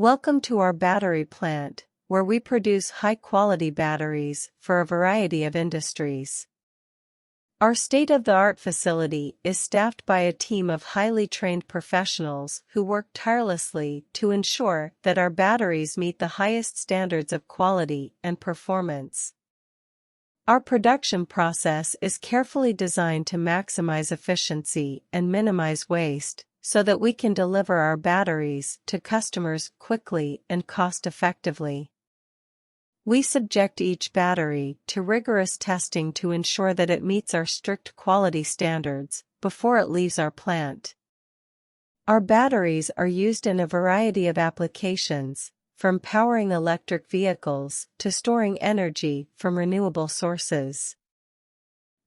Welcome to our battery plant, where we produce high-quality batteries for a variety of industries. Our state-of-the-art facility is staffed by a team of highly trained professionals who work tirelessly to ensure that our batteries meet the highest standards of quality and performance. Our production process is carefully designed to maximize efficiency and minimize waste, so that we can deliver our batteries to customers quickly and cost-effectively. We subject each battery to rigorous testing to ensure that it meets our strict quality standards before it leaves our plant. Our batteries are used in a variety of applications, from powering electric vehicles to storing energy from renewable sources.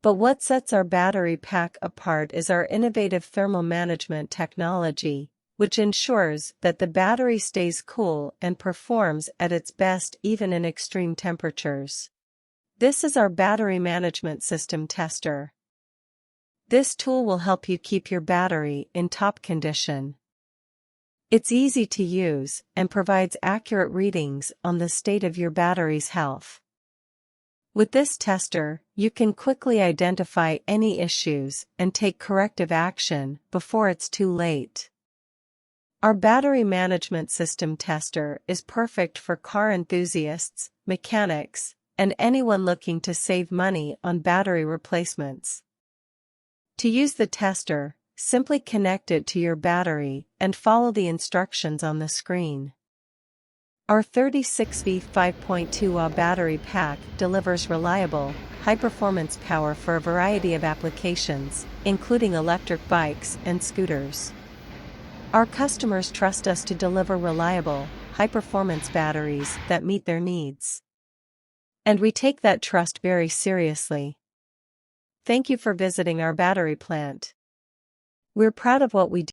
But what sets our battery pack apart is our innovative thermal management technology, which ensures that the battery stays cool and performs at its best even in extreme temperatures. This is our battery management system tester. This tool will help you keep your battery in top condition. It's easy to use and provides accurate readings on the state of your battery's health. With this tester, you can quickly identify any issues and take corrective action before it's too late. Our battery management system tester is perfect for car enthusiasts, mechanics, and anyone looking to save money on battery replacements. To use the tester, simply connect it to your battery and follow the instructions on the screen. Our 36V 5.2 Ah battery pack delivers reliable, high-performance power for a variety of applications, including electric bikes and scooters. Our customers trust us to deliver reliable, high-performance batteries that meet their needs. And we take that trust very seriously. Thank you for visiting our battery plant. We're proud of what we do.